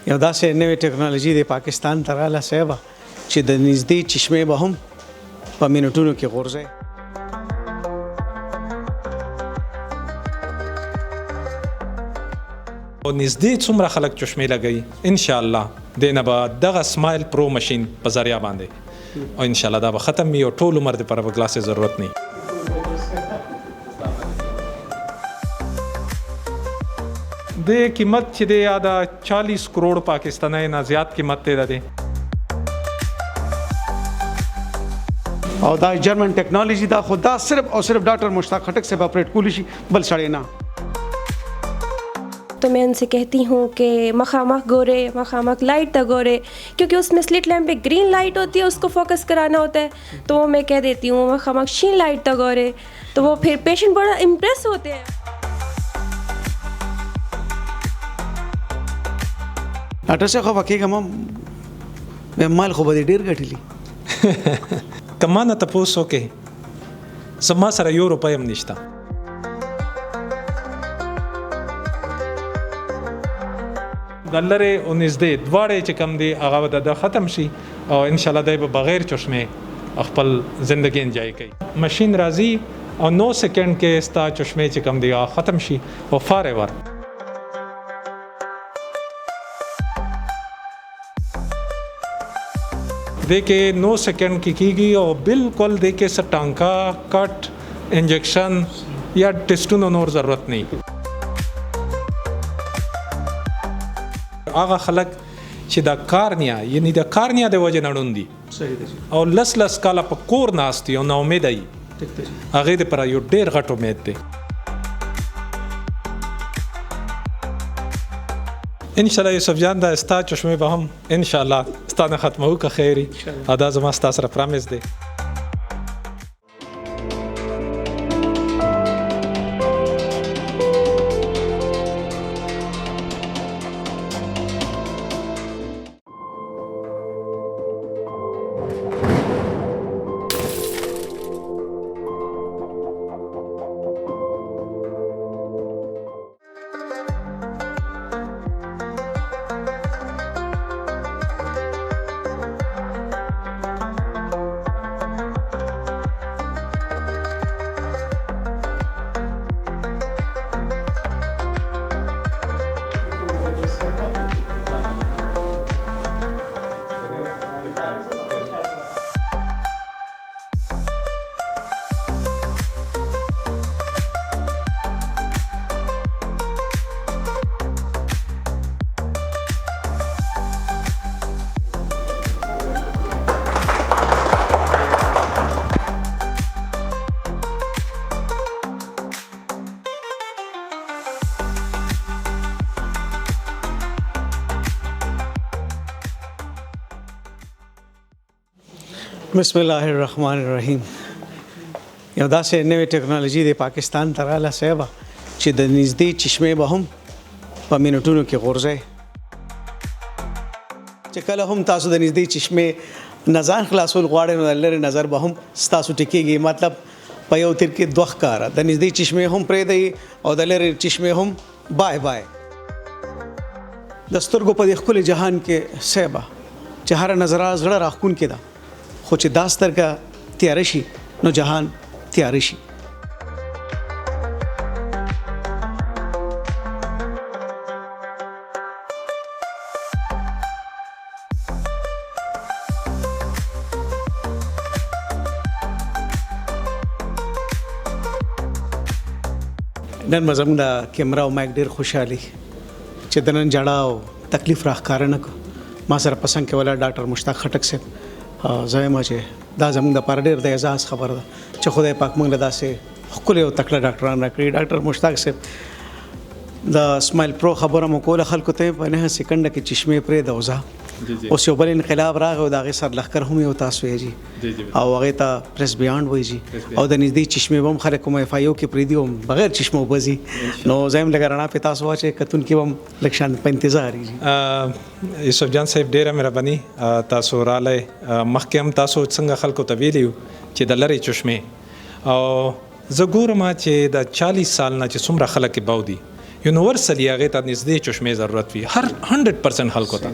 یو داسې نوې ټکنالوژي د پاکستان ته راغله صاحبه چې د نږدې چشمې به هم په منټونو کې غورځي. او نږدې څومره خلک چشمې لګوي ان شاء الله دې نه به دغه سمایل پرو ماشین په ذریعه باندې او ان شاء الله دا به ختم وي او ټول عمر دپاره به ګلاسې ضرورت نه وي. د قیمت چې دی یا د 40 کروڑ پاکستانی نه زیات قیمت دی د دې. او دا جرمن ټیکنالوژي دا خو دا صرف او صرف ڈاکٹر مشتاق خٹک سے آپریٹ کولی شي بل سړی نه. تو میں ان سے کہتی ہوں کہ مخامخ گورے مخامخ لائٹ تک گورے، کیونکہ اس میں سلٹ لیمپ پہ گرین لائٹ ہوتی ہے، اس کو فوکس کرانا ہوتا ہے، تو وہ میں کہہ دیتی ہوں مخامخ شین لائٹ تک گورے، تو وہ پھر پیشنٹ بڑا امپریس ہوتے ہیں. ډاکټر صاحب خو کېږم مال خو به دې ډېر ګټلي. که ما نه تپوس وکړې زما سره 1 روپۍ هم نشته. د لرې او نږدې دواړې چې کوم دي هغه به د ختم شي او انشاءالله دی به بغیر چشمې خپل زندګي انجوای کوي. ماشین راځي او 9 سیکنډ کې ستا چشمې چې کوم دي ختم شي او فار ایور. دې کې 9 سیکنډ کې کېږي او بالکل دې کې څه ټانکا کټ انجیکشن یا ټیسټونو نور ضرورت نه. هغه خلک چې د کارنیا یعنی د کارنیا د وجې نه ړوند دي او لس کاله په کور ناست دي او ناامیده وي، هغې دپاره یو ډېر غټ امید دی. انشاءالله یوسف جان دا ستا چشمې به هم انشاءالله ستا نه ختموو که خیر او دا زما ستا سره پرامس دی. بسم الله الرحمن الرحیم. یو داسې نوې ټکنالوژي د پاکستان ته راغله صاحبه چې د نږدې چشمې به هم په منټونو کې غورځي. چې کله هم تاسو د نږدې چشمې نه ځان خلاصول غواړئ نو د لرې نظر به هم ستاسو ټیکېږي. مطلب په یو تیر کې 2 ښکاره د نږدې چشمې هم پرېږدئ او د لرې چشمې هم بای بای. د سترګو په دې ښکلي جهان کې صاحبه چې هره نظره زړه راښکونکې ده، خو چې دا سترګه تیاره شي نو جهان تیاره شي. نن به زموږ د کیمرا او مایک ډېر خوشحالي چې د نن جړه او تکلیف راښکاره نه کړو. ما سره په څنګ کې ولاړ ډاکټر مشتاق خټک صاحب، زه یم چې دا زموږ دپاره ډېر د اعزاز خبره ده چې خدای پاک موږ له داسې ښکلي او تکړه ډاکټران راکړي. ډاکټر مشتاق صاحب د سمایل پرو خبره مو کوله خلکو ته په 9 سیکنډه کې چشمې پرېږده او ځه. اوس یو بل انقلاب راغی او د هغې سر لښکر هم یو تاسو یې جي او هغې ته پریس بیانډ وایي جي او د نږدې چشمې به هم خلک کوم اف آی او کې پرېږدي او بغیر چشمو به ځي. نو زه هم لږه رڼا پې تاسو واچوئ کتونکي به هم لږ شان په انتظار یي. یوسف جان صاحب ډېره مهرباني، تاسو رالی. مخکې هم تاسو څنګه خلکو ته ویلي یو چې د لرې چشمې او زه ګورم چې د 40 سال نه چې څومره خلک یې باو دي یونیورسلی هغه ته نږدې چشمې ضرورت وي هر 100% خلکو ته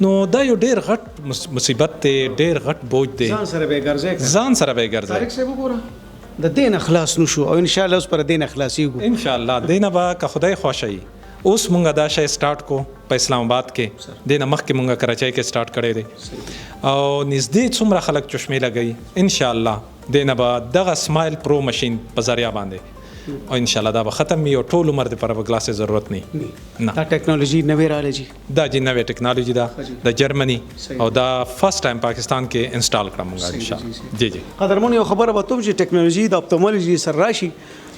نو دا یو ډیر غټ مصیبت دی ډیر غټ بوج دی ځان سره به ګرځي ځان سره به ګرځي طارق صاحب وګوره د دین اخلاص نشو او ان شاء الله اوس پر دین اخلاصيږو ان شاء الله دینه با که خدای خوشي اوس مونږه دا شی سٹارټ کو په اسلام آباد کې دینه مخکې مونږه کراچۍ کې سٹارټ کړی دی او نږدې څومره خلک چشمې لګي ان شاء الله دینه با دغه سمایل پرو ماشين په ذریعہ باندې او ان شاء الله دا به ختم وي او ټول عمر د پر ګلاس ضرورت نه دا ټیکنالوژي نوې رااله جی دا جی نوې ټیکنالوژي دا د جرمني او دا فرست ټایم پاکستان کې انسټال کړم مونږه ان شاء الله جی جی قدرمن یو خبره به ته چې ټیکنالوژي د اپټومولوژي سره راشي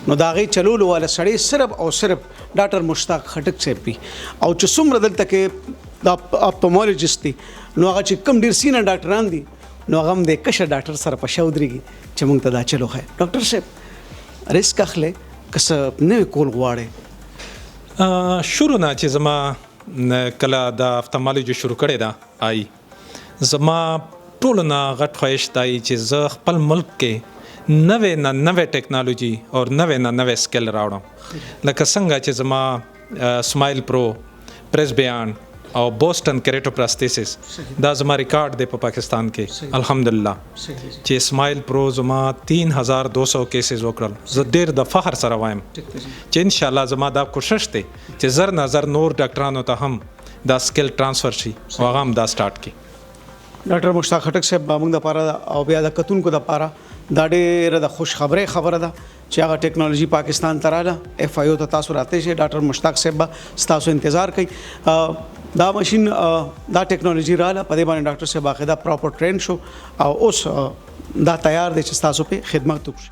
نو دا غي چلولو والا سړی صرف او صرف ډاکټر مشتاق خټک صاحب پی او چې څومره دلته کې د اپټومولوژیست دي نو هغه چې کم ډیر سینه ډاکټران دي نو هغه هم د کشه ډاکټر سره په شاودريږي چې مونږ ته دا چلو خای ډاکټر صاحب ریسک اخلي کس نه کول غواړي شروع نه چې زما کله د اپټومولوژي شروع کړې ده آی زما ټول نه غټ خواهش دی چې زه خپل ملک کې نوې ټیکنالوژي او نوې سکل راوړم لکه څنګه چې زما سمایل پرو پریس بیان او بوسټن کریټوپلاستیسس دا زما ریکارډ دی په پاکستان کې الحمدلله چې اسماعیل پرو زما 3200 کیسز وکړل زه ډیر د فخر سره وایم چې ان شاء الله زما دا کوشش دی چې زر نظر نور ډاکټرانو ته هم دا سکل ټرانسفر شي او هغه هم دا سٹارټ کی ډاکټر مشتاق خټک صاحب موږ د پاره او بیا د کتونکو د پاره دا ډېر د خوش خبره ده چې هغه ټیکنالوژي پاکستان ته رااله اف آی او ته تاسو راته شي ډاکټر مشتاق صاحب تاسو انتظار کوي دا ماشين دا ټیکنالوژي رااله په دې باندې ډاکټر صاحب باقاعده پراپر ټرین شو او اوس دا تیار دي چې تاسو په خدمت وکړي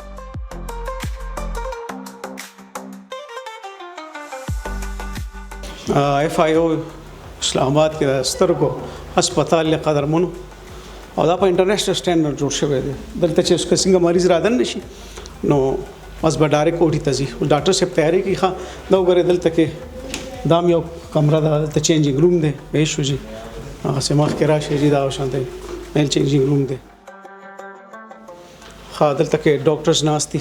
اف آی او اسلام آباد کې سترګو هسپتال له قدرمنو او دا په انټرنیشنل سټانډرډ جوړ شوی دی دلته چې څنګه مریض رادن نشي نو بس به ډایرکټ اوټي ته ځي ډاکټر صاحب تیاری کوي ښه دا وګورئ دلته کې دام یو کمره ده دلته چینجینګ روم دی به شو جی هغه سمخ کې راشي جی دا شانته میل چینجینګ روم دی ښه دلته کې ډاکټرز ناشتي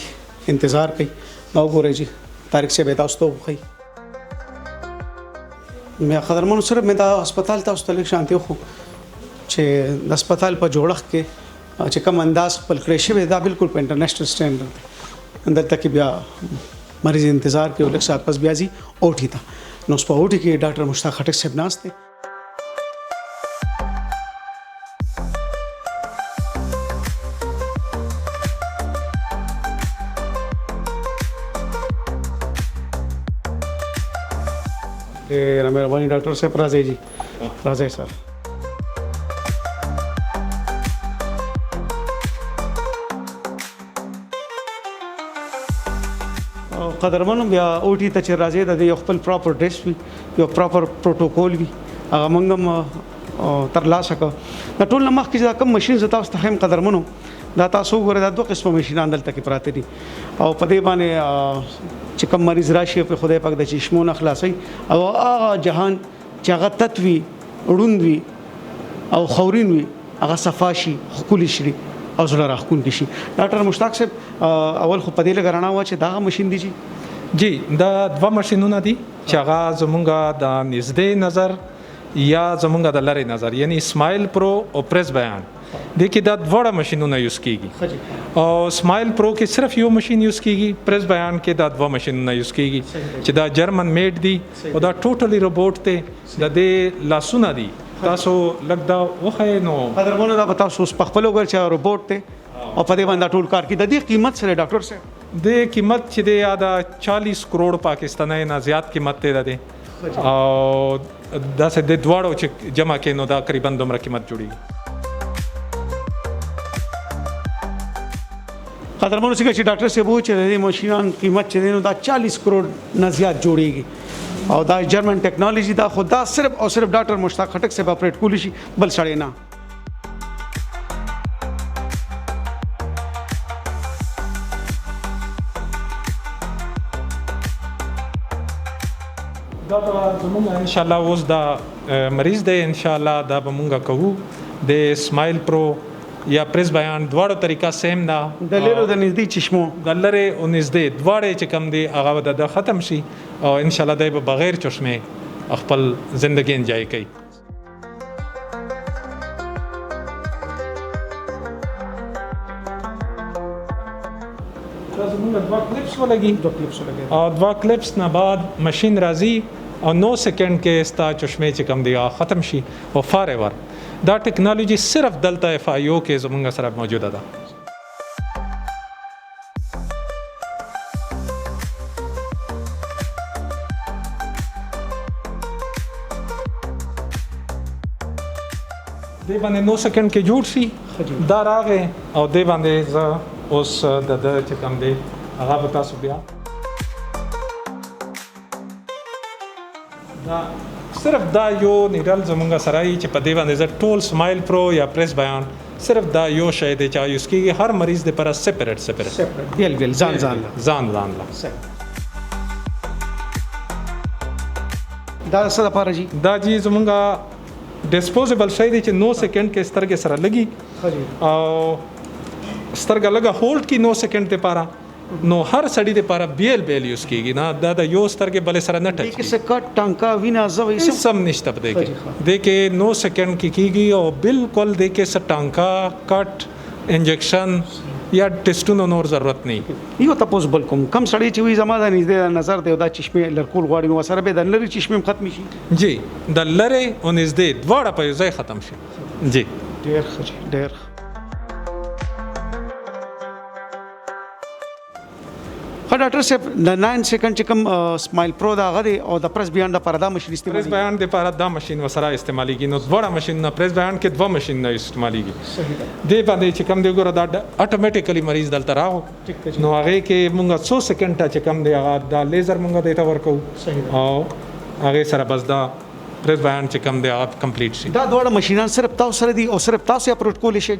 انتظار کوي دا وګورئ جی طارق صاحب تاسو ته وخی مې قدرمنو سره مې دا هسپتال تاسو ته لیک شانتي خو چې د هسپتال په جوړښت کې چې کوم انداز خپل کړی شوی دا بالکل په انټرنیشنل سټانډرډ اندر تک بیا مریض انتظار کوي لږ سات پس بیا ځي اوټي ته نو په اوټي کې ډاکټر مشتاق خټک صاحب ناست دی ډېره مهرباني ډاکټر صاحب راځئ جی راځئ سر قدرمنو بیا اوټي ته چې راځي د یو خپل پراپر ډریس وي یو پراپر پروتوکول وي هغه موږ هم ترلاسه کړو د ټول مخکې چې دا کوم ماشين تاسو ته هم قدرمنو دا تاسو ګورئ دا دوه قسمه ماشينان دلته کې پراته دي او په دې باندې چې کوم مریض راشي په خدای پاک د چشمو نه خلاصي او هغه جهان چې هغه تتوي وړوند وي او خورین وي هغه صفاشي خولي شي او زړه راخون شي ډاکټر مشتاق صاحب اول خو په دې لګرانه و چې دا ماشين دي جی دا دوه ماشینونه دي چې هغه زمونږه د نږدې نظر یا زمونږه د لری نظر یعنی اسماعیل پرو او پریس بیان د کې دا دوه ماشینونه یوز کیږي او اسماعیل پرو کې صرف یو ماشین یوز کیږي پریس بیان کې دا دوه ماشینونه یوز کیږي چې دا جرمن میډ دي او دا ټوټلی روبوټ ته د دې لاسونه دي تاسو لګ دا وخه نو قدرمنو دا تاسو په خپل وګر چې روبوټ ته او په دې باندې ټول کار کوي د دې قیمت سره ډاکټر صاحب د قیمت چې دی یا د 40 کروڑ پاکستاني نه زیات قیمت دی او دا سه د دواړو چې جمع کینو دا تقریبا دومره قیمت جوړي قدرمنو چې ډاکټر صاحب چې د ماشینان قیمت چې دی نو دا 40 کروڑ نه زیات جوړیږي او دا جرمن ټیکنالوژي دا خدا صرف او صرف ډاکټر مشتاق خټک صاحب اپریټ کولی شي بل سړی نه دا زموږ ان شاء الله اوس دا مریض دی ان شاء الله دا به مونږه کوو د اسماعیل پرو یا پریس بیان دواړو طریقه سیم ده د لیرو د نږدې چشمو د لرې او نږدې دواړې چې کوم دي هغه به د ختم شي او انشاءالله دی به بغیر چشمې خپل زندګي انجای کوي. دوا کلپس نه بعد مشین راځي او 9 سیکنډ کې ستا چشمې چې کوم دی ختم شي او فار ایور. دا ټیکنالوژي صرف دلته اف آی او کې زمونږ سره موجوده ده. دی باندې 9 سیکنډ کې جوړ شي دا راغې او دی باندې زه اوس د چې کوم دی هغه به تاسو بیا دا صرف دا یو نیډل زمونږ سره چې په دې باندې زه ټول سمایل پرو یا پریس بیان صرف دا یو شی دی چې یوز کېږي هر مریض دپاره سپریټ بیل ځان لا دا څه لپاره جی دا جی زمونږ ډسپوزیبل شی دی چې 9 سیکنډ کې سترګې سره لګي او سترګه لګه هولډ کی 9 سیکنډ لپاره نو هر سړی لپاره بیل یوز کیږي نه دا د یو سترګې بل سره نه ټچ کیږي څه کټ ټانکا وینا زوي سم نشته پدې کې د کې 9 سیکنډ کې کیږي او بالکل د کې څه ټانکا کټ انجکشن یا ټیسټونو نور ضرورت نه یو تاسو بل کوم کم سړی چې وي زما د نږدې نظر دی دا چشمه لرکول غواړي نو سره به د لری چشمه ختم شي جی د لری او نږدې دواړه په ځای ختم شي جی ډیر ښه ډیر ډاکټر صاحب د 9 سیکنډ چې کوم سمایل پرو دا غدي او د پریس بیان د پردا مشین استعمالي پریس بیان د پردا دا مشین وسره استعماليږي نو دواړه مشین نه پریس بیان کې دوه مشین نه استعماليږي صحیح ده د باندې چې کوم دی ګوره دا اتوماتیکلی مریض دلته راغو نو هغه کې مونږه 100 سیکنډ چې کوم دی هغه دا لیزر مونږه دیتا ورکو صحیح ده او هغه سره بس دا پریس بیان چې کوم دی هغه کمپلیټ شي دا دواړه مشینان صرف تاسو سره دي او صرف تاسو یې اپروچ کولې شي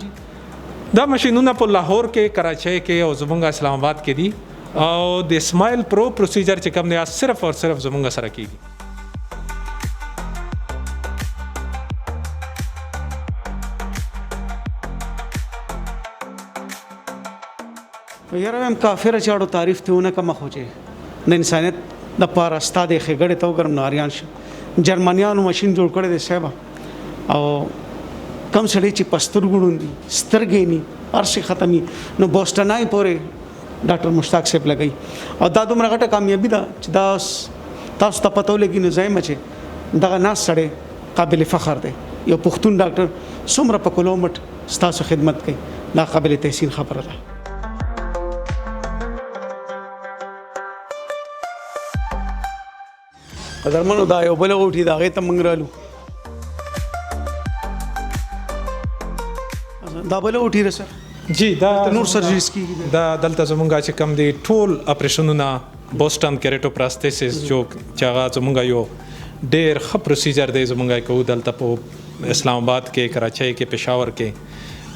دا مشینونه په لاهور کې کراچۍ کې او زمونږ اسلام آباد کې دي او د سمایل پرو پروسیجر چې کوم دی صرف او صرف زمونږ سره کیږي یاره هم کافر چاړو تعریف ته ونه کم خوځي د انسانیت د پاره ستاده خګړې تو ګرم ناریان ش جرمنیانو ماشين جوړ کړی دی صاحب او کم سړی چې پستر ګړوندي سترګې ني ارشي ختمي نو بوسټنای پورې ډاکټر مشتاق صاحب لګي او دا دومره غټه کامیابی ده چې دا تاسو ته پته ولګي نو ځای مچه دغه ناس سړی قابل فخر دی یو پښتون ډاکټر څومره په کلومټ ستاسو خدمت کوي دا قابل تحسین خبره ده قدرمنو دا یو بل وټي دا غي ته منګرالو دا بل وټي رسر جی دا نور سرجریز کیږي دا دلته زمونږه چې کم دی ټول اپریشنونه بوسټن کیریټوپلاستیسس جو چې هغه زمونږه یو ډېر ښه پروسیجر دی زمونږه کوو دلته په اسلام آباد کې کراچۍ کې پېښور کې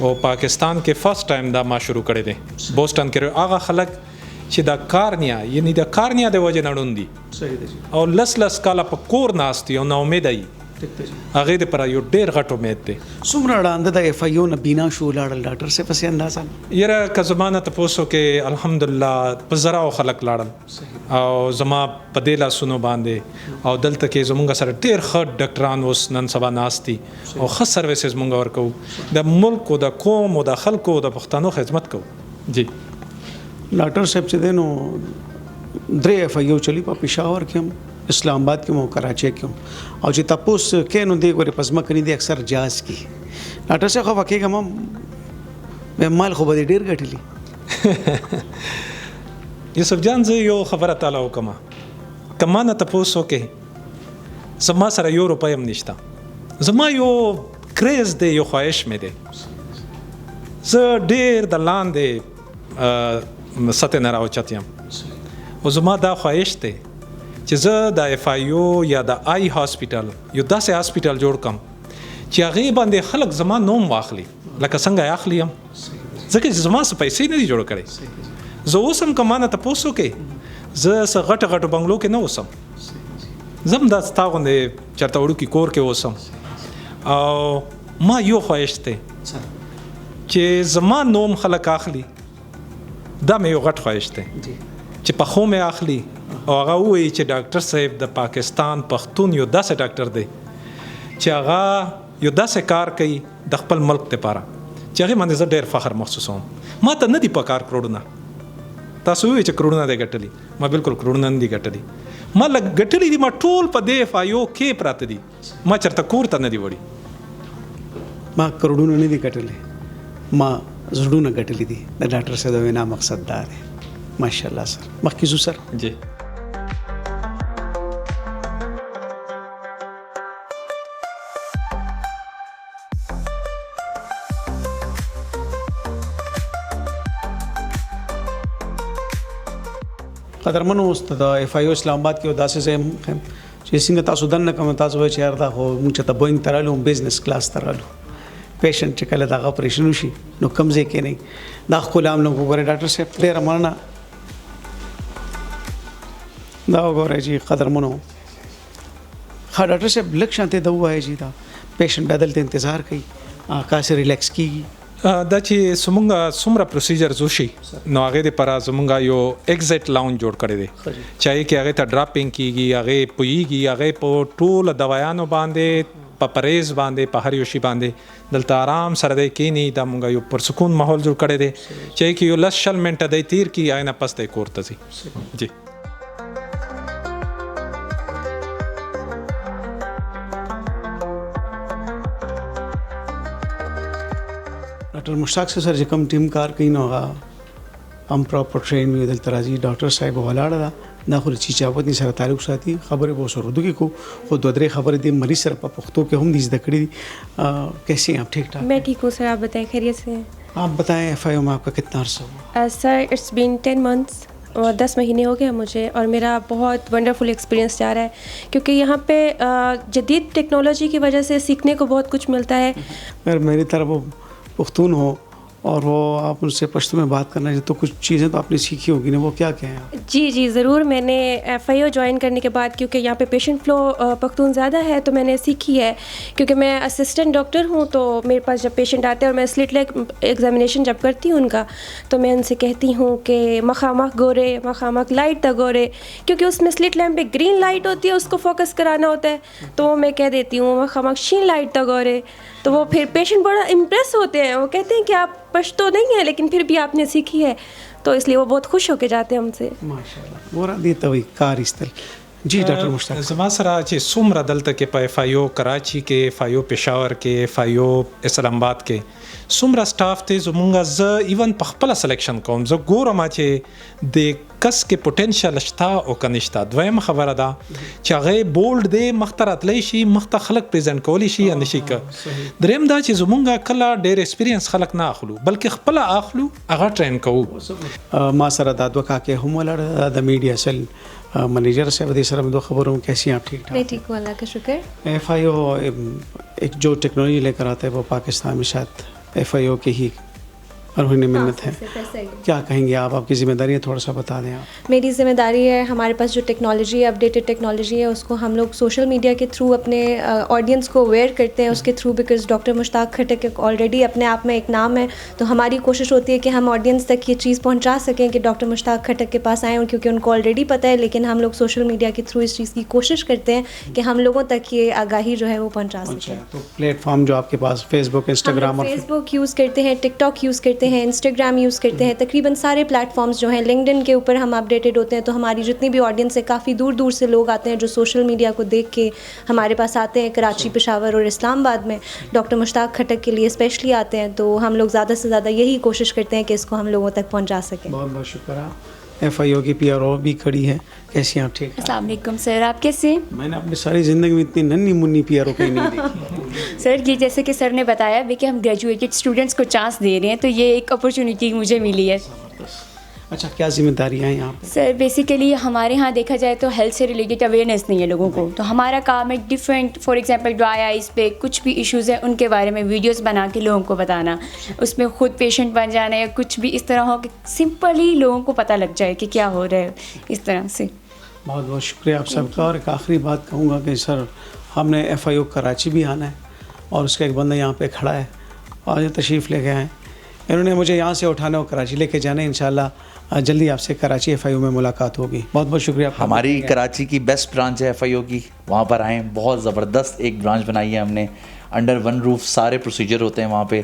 او پاکستان کې فرست ټایم دا ما شروع کړی دی بوسټن کې هغه خلک چې دا کارنیا یعنی د کارنیا د وجه نړون دي صحیح دی او لس کاله په کور ناست او نا امید ای هغه د پر یو ډیر غټ امید دی څومره وړاندې د اف ای او نه بینا شو لاړل ډاکټر صاحب څه اندازه یره که زمانه تاسو کې الحمدلله په زرا او خلق لاړل او زما په دې لاسونو باندې او دلته کې زمونږ سره ډیر ښه ډاکټران اوس نن سبا ناشتي او ښه سرویسز مونږ ورکو د ملک او د قوم او د خلکو او د پښتنو خدمت کوو جی ډاکټر صاحب چې دینو درې اف ای او چلی په پېښور کې هم اسلام آباد کې مو کراچۍ کې او چې تاسو کې نو دی ګوري پزما کني دي اکثر جاز کی ډاکټر صاحب خو واقعي کوم به مال خو به ډیر غټلی یوسف جان زه یو خبره تعالی وکما کمانه تاسو کې زما سره یو روپۍ هم نشته زما یو کریز دی یو خواهش مې دی زه ډیر د لاندې سطح نه راوچتیم او زما دا خواهش دی چې زه د اف ای او یا د آی هاسپټل یو داسې هاسپټل جوړ کم چې هغه باندې خلک زما نوم واخلي لکه څنګه اخلي هم ځکه چې زما څه پیسې نه دي جوړ کړي زه اوسم کمانه تاسو کې زه څه غټ بنگلو کې نه اوسم زم دا ستاغونه چرته وړو کې کور کې اوسم او ما یو خواهش دی چې زما نوم خلک اخلي دا مې یو غټ خواهش دی چې په خو مې اخلي او هغه ووایي چې ډاکټر صاحب د پاکستان پښتون یو داسې ډاکټر دی چې هغه یو داسې کار کوي د خپل ملک لپاره چې هغې باندې زه ډېر فخر محسوسوم. ما ته نه دي په کار کروڑونه. تاسو ووایئ چې کروڑونه دی ګټلي، ما بالکل کروڑونه نه دي ګټلي. ما لږ ګټلي دي، ما ټول په دې FIO کې پراته دي، ما چېرته کور ته نه دي وړي. ما کروڑونه نه دي ګټلي، ما زړونه ګټلي دي. د ډاکټر صاحب د وینا مقصد دا دی. ماشاءالله سر. مخکې ځو سر. جی قدرمنو استاد FIO اسلام آباد کې داسې ځای هم چې څنګه تاسو دننه کوم تاسو وایئ چې یار دا خو موږ ته بوینګ ته رالو، بزنس کلاس ته رالو. پیشنټ چې کله دغه اپریشن وشي نو کم ځای کې نه دا ښکلي عام لوګ وګورئ. ډاکټر صاحب ډېره مننه. دا وګورئ جی قدرمنو. ها ډاکټر صاحب لږ شانتې دا ووایئ چې دا پیشنټ بیا دلته انتظار کوي، کاسې ریلیکس کېږي. دا چې څومره پروسیجرز وشي نو هغې دپاره زمونږ یو ایگزیټ لاؤنج جوړ کړی دی چې هغې کې هغې ته ډراپینګ کېږي، هغې پوهېږي، هغې په ټوله دوایانو باندې، په پرهیز باندې، په هر یو شي باندې دلته آرام سره دی کښېني. دا مونږ یو پرسکون ماحول جوړ کړی دی چې هغې کې یو 10-20 منټه دی تیر کړي، هغې نه پس دی کور ته ځي. جی ډاکټر مشتاق صاحب سره چې کوم ټیم کار کوي نو هغه هم پراپر ټرین وي. دلته راځي ډاکټر صاحب ولاړه ده، دا خو له چیچاوت سره تعلق ساتي. خبرې به ورسره اردو کې کو، خو 2-3 خبرې د مریض سره په پښتو کې هم دي زده کړي دي. کیسے ہیں آپ؟ ٹھیک ٹھاک؟ میں ٹھیک ہوں سر، آپ بتائیں خیریت سے ہیں؟ آپ بتائیں FIO میں آپ کا کتنا عرصہ ہوا؟ سر اٹس بین 10 months اور 10 مہینے ہو گئے مجھے، اور میرا بہت ونڈرفل ایکسپیرینس جا رہا ہے کیونکہ یہاں پہ جدید ٹیکنالوجی کی وجہ سے سیکھنے کو بہت کچھ ملتا ہے. اگر میری طرف وہ پختون ہو اور وہ آپ ان سے پشتو میں بات کرنا چاہتے تو کچھ چیزیں تو آپ نے سیکھی ہوگی نا، وہ کیا کیا ہیں؟ جی ضرور. میں نے FIO جوائن کرنے کے بعد کیونکہ یہاں پہ پیشنٹ فلو پختون زیادہ ہے تو میں نے سیکھی ہے. کیونکہ میں اسسٹنٹ ڈاکٹر ہوں تو میرے پاس جب پیشنٹ آتے ہیں اور میں سلٹ لیگ ایگزامینیشن جب کرتی ہوں ان کا تو میں ان سے کہتی ہوں کہ مخامخ گورے مخامخ لائٹ تا گورے، کیونکہ اس میں سلٹ لیمپ پہ گرین لائٹ ہوتی ہے، اس کو فوکس کرانا ہوتا ہے تو وہ میں کہہ دیتی ہوں مخامخ شین لائٹ تا گورے. تو وہ پھر پیشنٹ بڑا امپریس ہوتے ہیں، وہ کہتے ہیں کہ آپ پشتو نہیں ہیں لیکن پھر بھی آپ نے سیکھی ہے، تو اس لیے وہ بہت خوش ہو کے جاتے ہیں ہم سے. ماشاءالله ورا دې ته وي کار ایستل. جی ډاکټر مشتاق زما سره چې څومره دلته کې په FIO کراچي کې، FIO پېښور کې، FIO اسلام آباد کې څومره سټاف دی زمونږ، زه ایون په خپله سلیکشن کوم. زه ګورم چې د کس کې پوټینشل شته او که نشته. دویمه خبره ده چې هغې بولډ دی، مخته راتلی شي، مخته خلک پریزنټ کولی شي یا نشي که. دریم دا چې زمونږ کله ډېر ایکسپیرینس خلک نه اخلو بلکې خپله اخلو، هغه ټرین کوو. ما سره دا دوه کاکې هم ولاړه، د میډیا سیل منیجر صاحب دې سره دو خبروں کیسی ہیں آپ؟ ٹھیک ٹھاک؟ میں ٹھیک ہوں، اللہ کا شکر. FIO ایک جو ٹیکنالوجی لے کر آتا ہے وہ پاکستان میں شاید FIO کی ہی ارہن منت ہے. کیا کہیں گے آپ کی ذمہ داری ہے، تھوڑا سا بتا دیں آپ. میری ذمہ داری ہے، ہمارے پاس جو ٹیکنالوجی ہے، اپڈیٹڈ ٹیکنالوجی ہے، اس کو ہم لوگ سوشل میڈیا کے تھرو اپنے آڈینس کو اویئر کرتے ہیں اس کے تھرو، بیکاز ڈاکٹر مشتاق کھٹک آلریڈی اپنے آپ میں ایک نام ہے. تو ہماری کوشش ہوتی ہے کہ ہم آڈینس تک یہ چیز پہنچا سکیں کہ ڈاکٹر مشتاق کھٹک کے پاس آئیں، کیونکہ ان کو آلریڈی پتہ ہے، لیکن ہم لوگ سوشل میڈیا کے تھرو اس چیز کی کوشش کرتے ہیں کہ ہم لوگوں تک یہ آگاہی جو ہے وہ پہنچا سکیں. تو پلیٹ فارم جو آپ کے پاس فیس بک، انسٹاگرام، اور فیس بک یوز کرتے ہیں، ٹک ٹاک یوز کرتے ہیں، انسٹاگرام یوز کرتے ہیں، تقریباً سارے پلیٹ فارمز جو ہیں، لنکڈن کے اوپر ہم اپڈیٹڈ ہوتے ہیں. تو ہماری جتنی بھی آڈینس ہے، کافی دور دور سے لوگ آتے ہیں جو سوشل میڈیا کو دیکھ کے ہمارے پاس آتے ہیں. کراچی، پشاور اور اسلام آباد میں ڈاکٹر مشتاق کھٹک کے لیے اسپیشلی آتے ہیں. تو ہم لوگ زیادہ سے زیادہ یہی کوشش کرتے ہیں کہ اس کو ہم لوگوں تک پہنچا سکیں. بہت بہت شکریہ. FIO کی PRO بھی کھڑی ہے. کیسی ہیں آپ؟ ٹھیک. السلام علیکم سر، آپ کیسے ہیں؟ میں نے اپنی ساری زندگی میں اتنی ننھی منی PRO کہیں نہیں دیکھی. سر یہ جیسے کہ سر نے بتایا بھی کہ ہم گریجویٹڈ اسٹوڈنٹس کو چانس دے رہے ہیں، تو یہ ایک اپرچونیٹی مجھے ملی ہے. اچھا، کیا ذمہ داریاں ہیں یہاں پہ؟ سر بیسیکلی ہمارے ہاں دیکھا جائے تو ہیلتھ سے ریلیٹڈ اویئرنیس نہیں ہے لوگوں کو، تو ہمارا کام ہے ڈفرینٹ، فار ایگزامپل ڈرائی آئیز پہ کچھ بھی ایشوز ہیں ان کے بارے میں ویڈیوز بنا کے لوگوں کو بتانا، اس میں خود پیشنٹ بن جانا یا کچھ بھی اس طرح ہو کہ سمپلی لوگوں کو پتہ لگ جائے کہ کیا ہو رہا ہے اس طرح سے. بہت بہت شکریہ آپ سب کا. اور ایک آخری بات کہوں گا کہ سر ہم نے FIO کراچی بھی آنا ہے اور اس کا ایک بندہ یہاں پہ کھڑا ہے اور یہ تشریف لے کے آئے انہوں نے مجھے یہاں سے اٹھانا اور کراچی لے کے جانا ہے. انشاءاللہ جلدی آپ سے کراچی FIU میں ملاقات ہوگی. بہت بہت شکریہ. ہماری کراچی کی بیسٹ برانچ ہے FIU کی, وہاں پر آئیں. بہت زبردست ایک برانچ بنائی ہے ہم نے, انڈر ون روف سارے پروسیجر ہوتے ہیں وہاں پہ.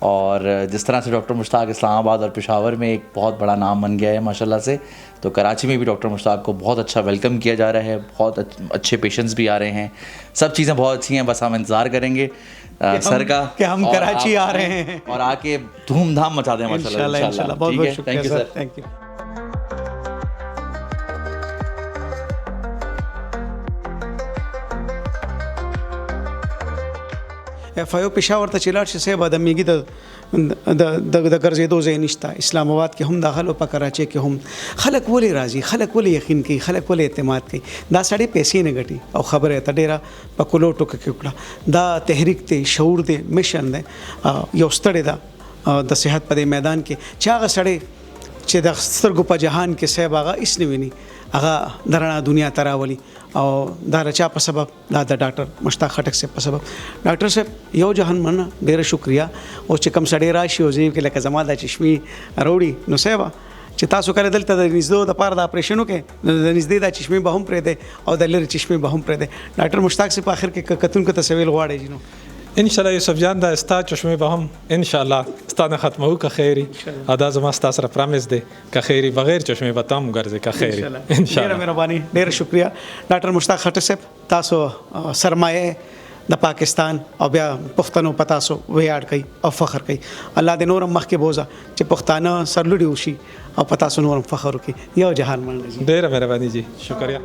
اور جس طرح سے ڈاکٹر مشتاق اسلام آباد اور پشاور میں ایک بہت بڑا نام بن گیا ہے ماشاءاللہ سے, تو کراچی میں بھی ڈاکٹر مشتاق کو بہت اچھا ویلکم کیا جا رہا ہے. بہت اچھے پیشنٹس بھی آ رہے ہیں, سب چیزیں بہت اچھی ہیں. بس ہم انتظار کریں گے سر کا کہ ہم کراچی آ رہے ہیں اور آ کے دھوم دھام مچا دیں ماشاءاللہ. انشاءاللہ. بہت بہت شکریہ تھینک یو سر. تھینک یو. FIU پېښور ته چې لاړ شي صاحب د میږي د ګرځېدو ځای نشته. اسلام آباد کې هم داخل او په کراچۍ کې هم خلک ولې راځي, خلک ولې یقین کوي, خلک ولې اعتماد کوي. دا سړی پیسې نه ګټي او خبره ته ډېره په کلو ټوکه کې وکړه. دا تحریک دی, شعور دی, میشن دی, یو ستړی ده د صحت په دې میدان کې چې هغه سړی چې د سترګو په جهان کې صاحب هغه هېڅ نه ویني, هغه د رڼا دنیا ته راولي. او دا رچا په سبب دا د ډاکټر مشتاق خټک صاحب په سبب. ډاکټر صاحب یو جهان مننه, ډېره شکریہ. او چې کوم سړی راشي او ځای کې لکه زما د چشمې راوړي نو صاحب چې تاسو کله دلته د نږدې دپاره د اپریشن وکړئ نو د نږدې دا چشمې به هم پرېږدئ او د لرې چشمې به هم پرېږدئ. ډاکټر مشتاق صاحب په آخر کې کتونکو ته څه ویل غواړئ جنو؟ انشاءالله یوسف جان دا ستا چشمه به هم انشاءالله ستا نه ختمو که خیری. ادا زما ستا سره پرامیس دی که خیری بغیر چشمه به تام ګرځي که خیری انشاءالله. ډېره مهرباني, ډېره شکریہ. ډاکټر مشتاق خټک صاحب تاسو سرمایه د پاکستان او بیا پښتنو په تاسو ویاړ کوي او فخر کوي. الله دې نورم مخکې بوزه چې پښتانه سرلوړي وشي او په تاسو نورم فخر وکړي. یو جهان مننه. ډېره مهرباني جی, شکریہ.